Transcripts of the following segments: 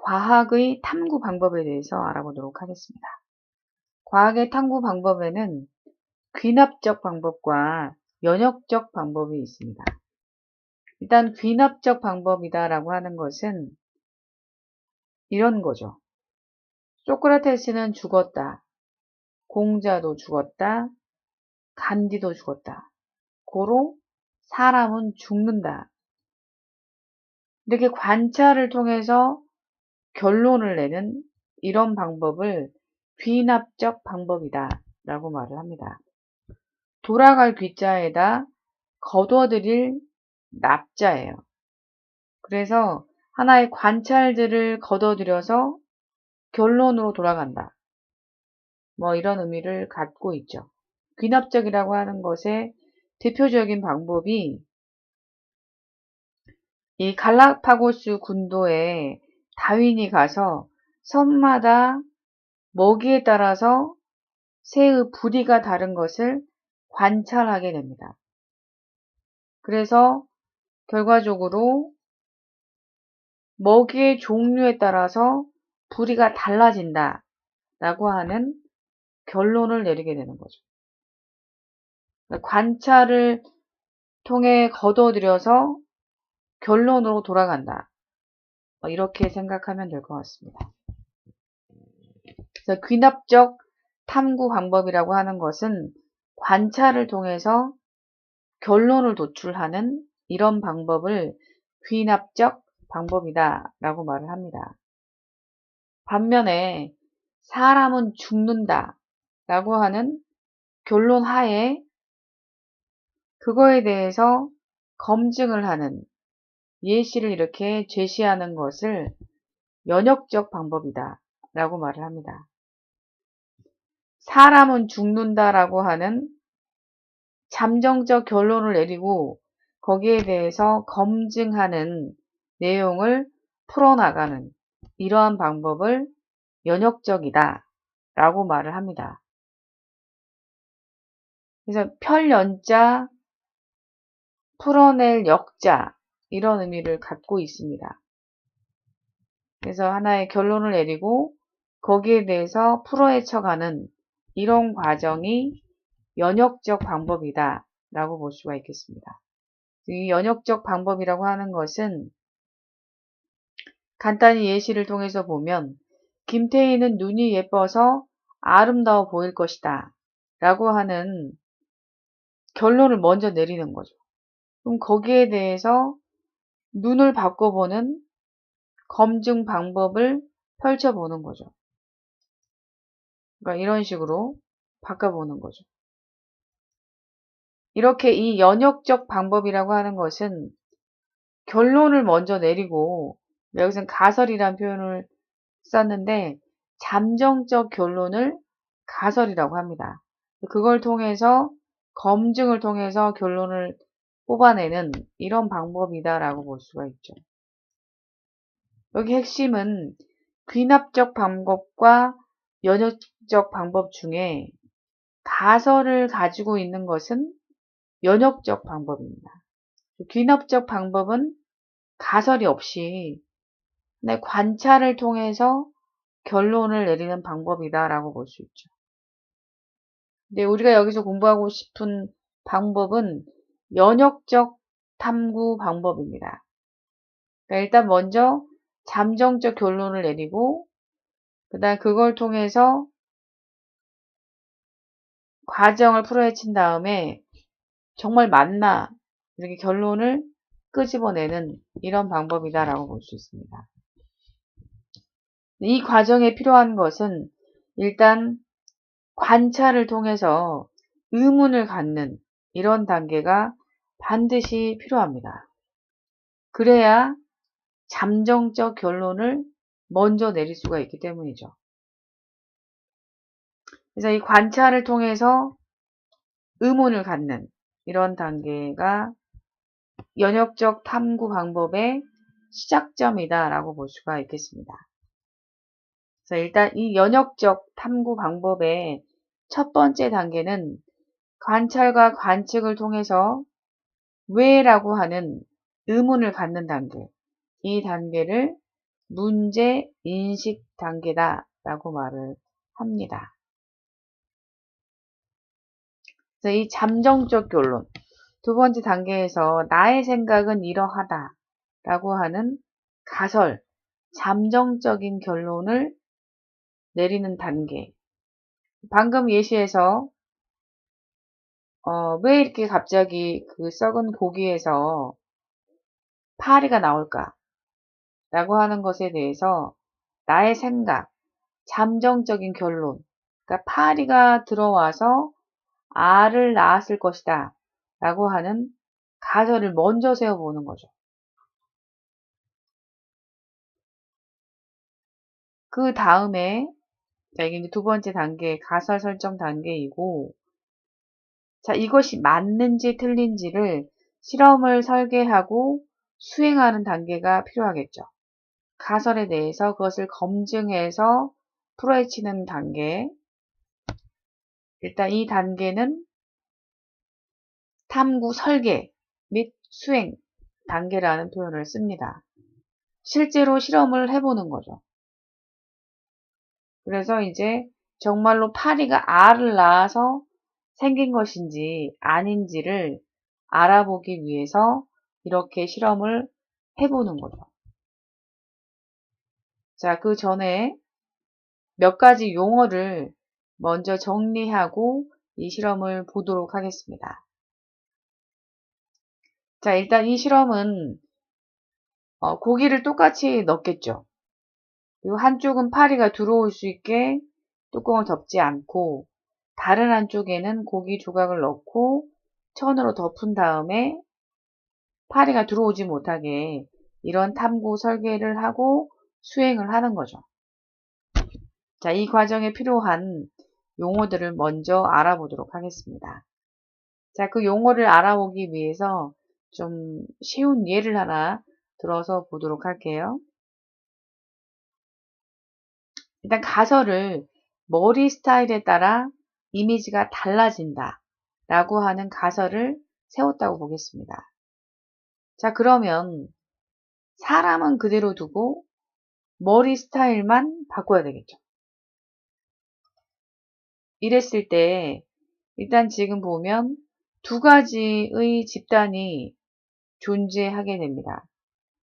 과학의 탐구 방법에 대해서 알아보도록 하겠습니다. 과학의 탐구 방법에는 귀납적 방법과 연역적 방법이 있습니다. 일단 귀납적 방법이다라고 하는 것은 이런 거죠. 소크라테스는 죽었다. 공자도 죽었다. 간디도 죽었다. 고로 사람은 죽는다. 이렇게 관찰을 통해서 결론을 내는 이런 방법을 귀납적 방법이다 라고 말을 합니다. 돌아갈 귀자에다 거둬들일 납자예요. 그래서 하나의 관찰들을 거둬들여서 결론으로 돌아간다. 뭐 이런 의미를 갖고 있죠. 귀납적이라고 하는 것의 대표적인 방법이 이 갈라파고스 군도에 다윈이 가서 섬마다 먹이에 따라서 새의 부리가 다른 것을 관찰하게 됩니다. 그래서 결과적으로 먹이의 종류에 따라서 부리가 달라진다 라고 하는 결론을 내리게 되는 거죠. 관찰을 통해 거둬들여서 결론으로 돌아간다. 이렇게 생각하면 될 것 같습니다. 그래서 귀납적 탐구 방법이라고 하는 것은 관찰을 통해서 결론을 도출하는 이런 방법을 귀납적 방법이다 라고 말을 합니다. 반면에 사람은 죽는다 라고 하는 결론 하에 그거에 대해서 검증을 하는 예시를 이렇게 제시하는 것을 연역적 방법이다 라고 말을 합니다. 사람은 죽는다라고 하는 잠정적 결론을 내리고 거기에 대해서 검증하는 내용을 풀어나가는 이러한 방법을 연역적이다 라고 말을 합니다. 그래서 펼연자, 풀어낼 역자 이런 의미를 갖고 있습니다. 그래서 하나의 결론을 내리고 거기에 대해서 풀어헤쳐가는 이런 과정이 연역적 방법이다 라고 볼 수가 있겠습니다. 이 연역적 방법이라고 하는 것은 간단히 예시를 통해서 보면 김태희는 눈이 예뻐서 아름다워 보일 것이다 라고 하는 결론을 먼저 내리는 거죠. 그럼 거기에 대해서 눈을 바꿔보는 검증 방법을 펼쳐보는 거죠. 그러니까 이런 식으로 바꿔보는 거죠. 이렇게 이 연역적 방법이라고 하는 것은 결론을 먼저 내리고 여기서는 가설이라는 표현을 썼는데 잠정적 결론을 가설이라고 합니다. 그걸 통해서 검증을 통해서 결론을 뽑아내는 이런 방법이다라고 볼 수가 있죠. 여기 핵심은 귀납적 방법과 연역적 방법 중에 가설을 가지고 있는 것은 연역적 방법입니다. 귀납적 방법은 가설이 없이 관찰을 통해서 결론을 내리는 방법이다라고 볼 수 있죠. 근데 우리가 여기서 공부하고 싶은 방법은 연역적 탐구 방법입니다. 그러니까 일단 먼저 잠정적 결론을 내리고 그다음 그걸 통해서 과정을 풀어헤친 다음에 정말 맞나 이렇게 결론을 끄집어내는 이런 방법이다라고 볼 수 있습니다. 이 과정에 필요한 것은 일단 관찰을 통해서 의문을 갖는 이런 단계가 반드시 필요합니다. 그래야 잠정적 결론을 먼저 내릴 수가 있기 때문이죠. 그래서 이 관찰을 통해서 의문을 갖는 이런 단계가 연역적 탐구 방법의 시작점이다라고 볼 수가 있겠습니다. 그래서 일단 이 연역적 탐구 방법의 첫 번째 단계는 관찰과 관측을 통해서 왜라고 하는 의문을 갖는 단계, 이 단계를 문제 인식 단계다 라고 말을 합니다. 그래서 이 잠정적 결론, 두 번째 단계에서 나의 생각은 이러하다 라고 하는 가설, 잠정적인 결론을 내리는 단계. 방금 예시에서 왜 이렇게 갑자기 그 썩은 고기에서 파리가 나올까? 라고 하는 것에 대해서 나의 생각, 잠정적인 결론, 그러니까 파리가 들어와서 알을 낳았을 것이다 라고 하는 가설을 먼저 세워보는 거죠. 그 다음에 자, 이게 이제 두 번째 단계, 가설 설정 단계이고, 자, 이것이 맞는지 틀린지를 실험을 설계하고 수행하는 단계가 필요하겠죠. 가설에 대해서 그것을 검증해서 풀어헤치는 단계. 일단 이 단계는 탐구 설계 및 수행 단계라는 표현을 씁니다. 실제로 실험을 해보는 거죠. 그래서 이제 정말로 파리가 알을 낳아서 생긴 것인지 아닌지를 알아보기 위해서 이렇게 실험을 해보는 거죠. 자, 그 전에 몇 가지 용어를 먼저 정리하고 이 실험을 보도록 하겠습니다. 자, 일단 이 실험은 고기를 똑같이 넣겠죠. 그리고 한쪽은 파리가 들어올 수 있게 뚜껑을 덮지 않고 다른 한쪽에는 고기 조각을 넣고 천으로 덮은 다음에 파리가 들어오지 못하게 이런 탐구 설계를 하고 수행을 하는 거죠. 자, 이 과정에 필요한 용어들을 먼저 알아보도록 하겠습니다. 자, 그 용어를 알아보기 위해서 좀 쉬운 예를 하나 들어서 보도록 할게요. 일단 가설을 머리 스타일에 따라 이미지가 달라진다 라고 하는 가설을 세웠다고 보겠습니다. 자, 그러면 사람은 그대로 두고 머리 스타일만 바꿔야 되겠죠. 이랬을 때 일단 지금 보면 두 가지의 집단이 존재하게 됩니다.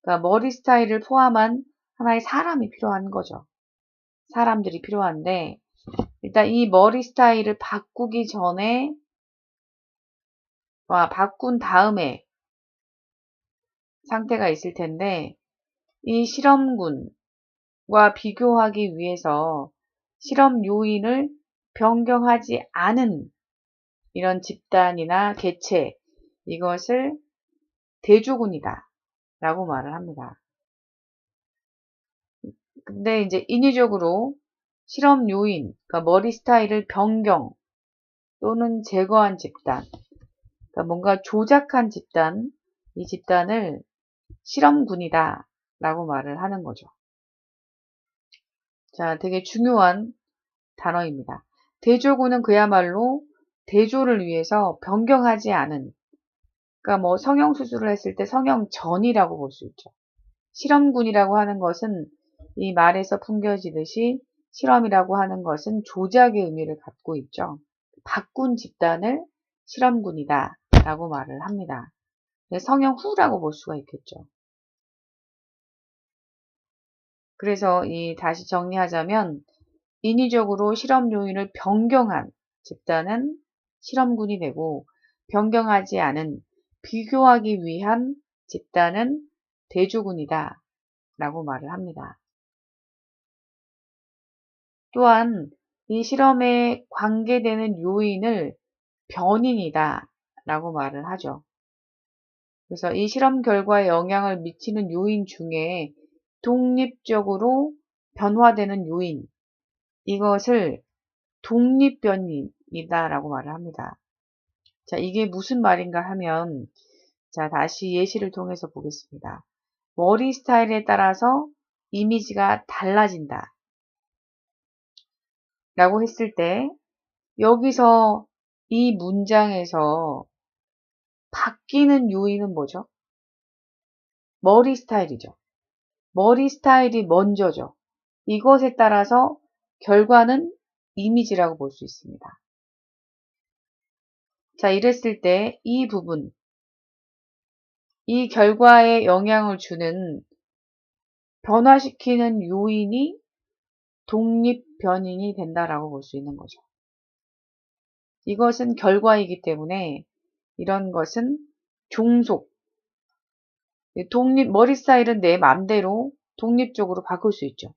그러니까 머리 스타일을 포함한 하나의 사람이 필요한 거죠. 사람들이 필요한데 일단 이 머리 스타일을 바꾸기 전에 바꾼 다음에 상태가 있을 텐데 이 실험군과 비교하기 위해서 실험 요인을 변경하지 않은 이런 집단이나 개체, 이것을 대조군이다 라고 말을 합니다. 근데 이제 인위적으로 실험 요인, 그러니까 머리 스타일을 변경 또는 제거한 집단, 그러니까 뭔가 조작한 집단, 이 집단을 실험군이다 라고 말을 하는 거죠. 자, 되게 중요한 단어입니다. 대조군은 그야말로 대조를 위해서 변경하지 않은, 그러니까 뭐 성형수술을 했을 때 성형전이라고 볼 수 있죠. 실험군이라고 하는 것은 이 말에서 풍겨지듯이 실험이라고 하는 것은 조작의 의미를 갖고 있죠. 바꾼 집단을 실험군이다 라고 말을 합니다. 성형후라고 볼 수가 있겠죠. 그래서 다시 정리하자면 인위적으로 실험 요인을 변경한 집단은 실험군이 되고 변경하지 않은 비교하기 위한 집단은 대조군이다 라고 말을 합니다. 또한 이 실험에 관계되는 요인을 변인이다 라고 말을 하죠. 그래서 이 실험 결과에 영향을 미치는 요인 중에 독립적으로 변화되는 요인, 이것을 독립변이다 라고 말을 합니다. 자, 이게 무슨 말인가 하면, 자, 다시 예시를 통해서 보겠습니다. 머리 스타일에 따라서 이미지가 달라진다 라고 했을 때, 여기서 이 문장에서 바뀌는 요인은 뭐죠? 머리 스타일이죠. 머리 스타일이 먼저죠. 이것에 따라서 결과는 이미지라고 볼 수 있습니다. 자, 이랬을 때 이 부분, 이 결과에 영향을 주는 변화시키는 요인이 독립변인이 된다라고 볼 수 있는 거죠. 이것은 결과이기 때문에 이런 것은 종속, 머리 스타일은 내 맘대로 독립적으로 바꿀 수 있죠.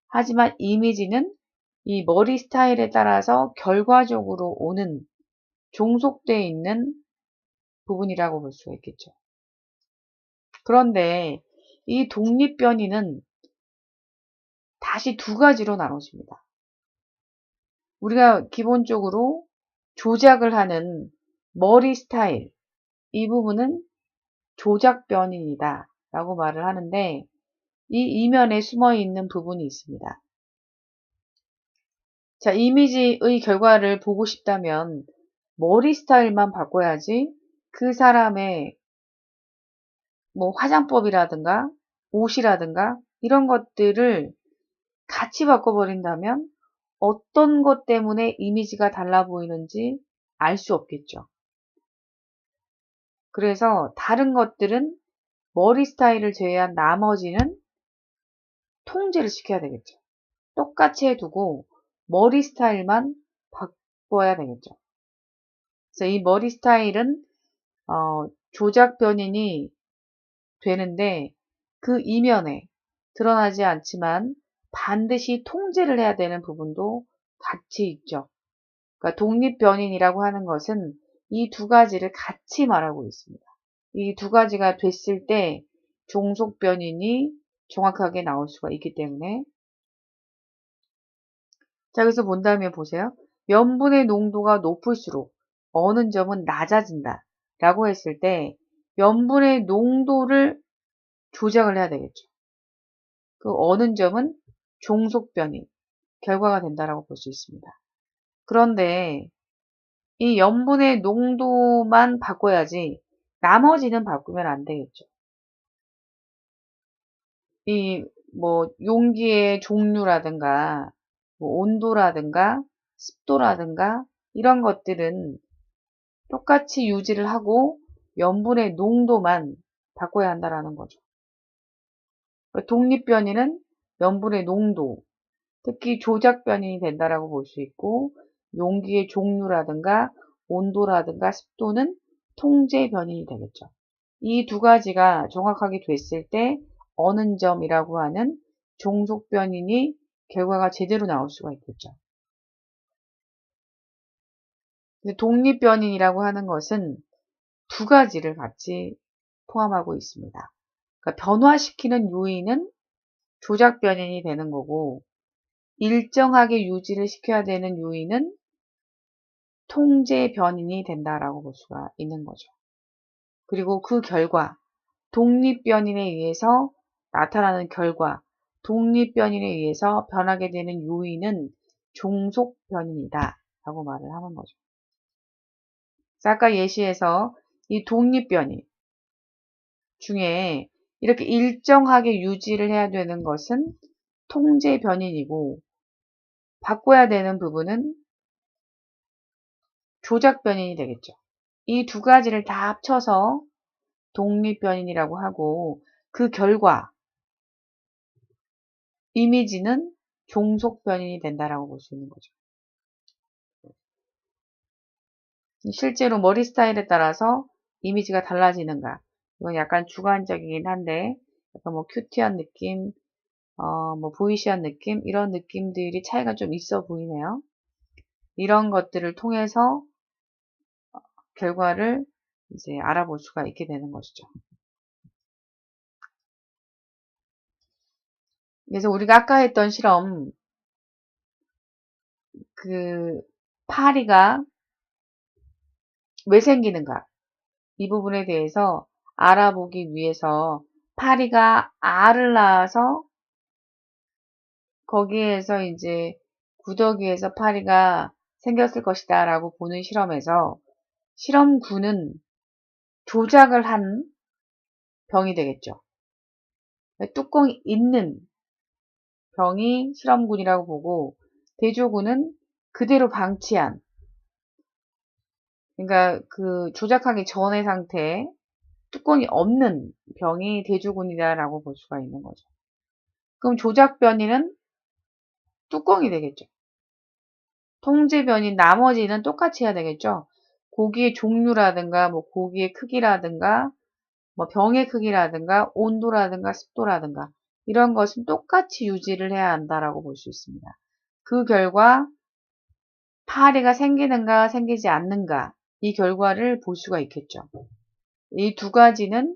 하지만 이미지는 이 머리 스타일에 따라서 결과적으로 오는 종속되어 있는 부분이라고 볼 수가 있겠죠. 그런데 이 독립변이는 다시 두 가지로 나눠집니다. 우리가 기본적으로 조작을 하는 머리 스타일, 이 부분은 조작변인이다 라고 말을 하는데 이 이면에 숨어 있는 부분이 있습니다. 자, 이미지의 결과를 보고 싶다면 머리 스타일만 바꿔야지 그 사람의 뭐 화장법이라든가 옷이라든가 이런 것들을 같이 바꿔버린다면 어떤 것 때문에 이미지가 달라 보이는지 알 수 없겠죠. 그래서 다른 것들은 머리 스타일을 제외한 나머지는 통제를 시켜야 되겠죠. 똑같이 해두고 머리 스타일만 바꿔야 되겠죠. 그래서 이 머리 스타일은 조작 변인이 되는데 그 이면에 드러나지 않지만 반드시 통제를 해야 되는 부분도 같이 있죠. 그러니까 독립변인이라고 하는 것은 이 두 가지를 같이 말하고 있습니다. 이 두 가지가 됐을 때 종속변인이 정확하게 나올 수가 있기 때문에 자, 여기서 본다면 보세요. 염분의 농도가 높을수록 어느 점은 낮아진다 라고 했을 때 염분의 농도를 조작을 해야 되겠죠. 그 어느 점은 종속변인 결과가 된다라고 볼 수 있습니다. 그런데 이 염분의 농도만 바꿔야지 나머지는 바꾸면 안 되겠죠. 이 뭐 용기의 종류라든가 뭐 온도라든가 습도라든가 이런 것들은 똑같이 유지를 하고 염분의 농도만 바꿔야 한다라는 거죠. 독립변이는 염분의 농도, 특히 조작변이 된다라고 볼 수 있고 용기의 종류라든가 온도라든가 습도는 통제 변인이 되겠죠. 이 두 가지가 정확하게 됐을 때 어느 점이라고 하는 종속 변인이 결과가 제대로 나올 수가 있겠죠. 독립 변인이라고 하는 것은 두 가지를 같이 포함하고 있습니다. 그러니까 변화시키는 요인은 조작 변인이 되는 거고 일정하게 유지를 시켜야 되는 요인은 통제 변인이 된다라고 볼 수가 있는 거죠. 그리고 그 결과, 독립변인에 의해서 나타나는 결과, 독립변인에 의해서 변하게 되는 요인은 종속변인이다 라고 말을 하는 거죠. 아까 예시에서 이 독립변인 중에 이렇게 일정하게 유지를 해야 되는 것은 통제변인이고 바꿔야 되는 부분은 조작변인이 되겠죠. 이 두 가지를 다 합쳐서 독립변인이라고 하고 그 결과, 이미지는 종속변인이 된다라고 볼 수 있는 거죠. 실제로 머리 스타일에 따라서 이미지가 달라지는가? 이건 약간 주관적이긴 한데, 약간 뭐 큐티한 느낌, 뭐 보이시한 느낌, 이런 느낌들이 차이가 좀 있어 보이네요. 이런 것들을 통해서 결과를 이제 알아볼 수가 있게 되는 것이죠. 그래서 우리가 아까 했던 실험, 그 파리가 왜 생기는가? 이 부분에 대해서 알아보기 위해서 파리가 알을 낳아서 거기에서 이제 구더기에서 파리가 생겼을 것이다 라고 보는 실험에서 실험군은 조작을 한 병이 되겠죠. 뚜껑이 있는 병이 실험군이라고 보고, 대조군은 그대로 방치한, 그러니까 그 조작하기 전의 상태에 뚜껑이 없는 병이 대조군이다라고 볼 수가 있는 거죠. 그럼 조작 변이는 뚜껑이 되겠죠. 통제 변이 나머지는 똑같이 해야 되겠죠. 고기의 종류라든가 뭐 고기의 크기라든가 뭐 병의 크기라든가 온도라든가 습도라든가 이런 것은 똑같이 유지를 해야 한다라고 볼 수 있습니다. 그 결과 파리가 생기는가 생기지 않는가 이 결과를 볼 수가 있겠죠. 이 두 가지는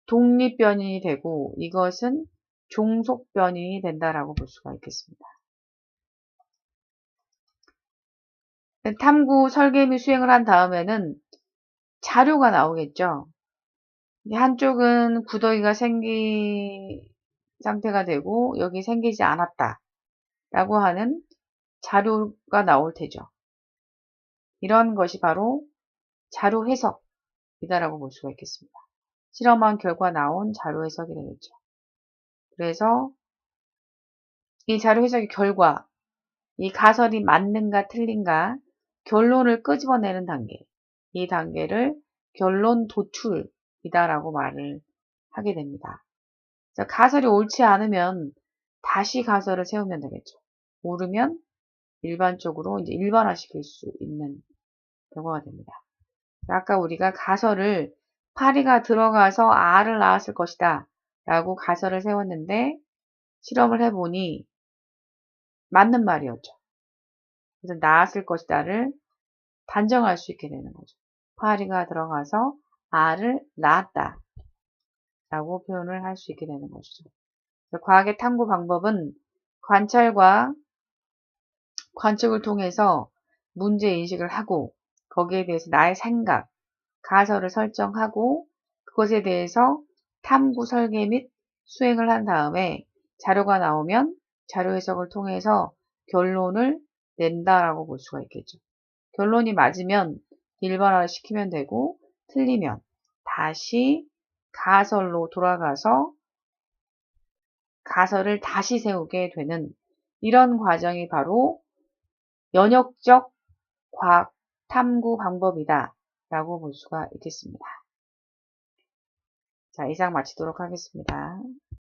독립변이이 되고 이것은 종속변이이 된다라고 볼 수가 있겠습니다. 탐구 설계 및 수행을 한 다음에는 자료가 나오겠죠. 한쪽은 구더기가 생긴 상태가 되고 여기 생기지 않았다 라고 하는 자료가 나올 테죠. 이런 것이 바로 자료 해석이다라고 볼 수가 있겠습니다. 실험한 결과 나온 자료 해석이 되겠죠. 그래서 이 자료 해석의 결과, 이 가설이 맞는가 틀린가 결론을 끄집어내는 단계, 이 단계를 결론 도출이다라고 말을 하게 됩니다. 가설이 옳지 않으면 다시 가설을 세우면 되겠죠. 옳으면 일반적으로 이제 일반화시킬 수 있는 경우가 됩니다. 아까 우리가 가설을 파리가 들어가서 알을 낳았을 것이다 라고 가설을 세웠는데 실험을 해보니 맞는 말이었죠. 그래서 낳았을 것이다를 단정할 수 있게 되는 거죠. 파리가 들어가서 알을 낳았다 라고 표현을 할 수 있게 되는 것이죠. 과학의 탐구 방법은 관찰과 관측을 통해서 문제 인식을 하고 거기에 대해서 나의 생각, 가설을 설정하고 그것에 대해서 탐구 설계 및 수행을 한 다음에 자료가 나오면 자료 해석을 통해서 결론을 낸다라고 볼 수가 있겠죠. 결론이 맞으면 일반화를 시키면 되고 틀리면 다시 가설로 돌아가서 가설을 다시 세우게 되는 이런 과정이 바로 연역적 과학 탐구 방법이다 라고 볼 수가 있겠습니다. 자, 이상 마치도록 하겠습니다.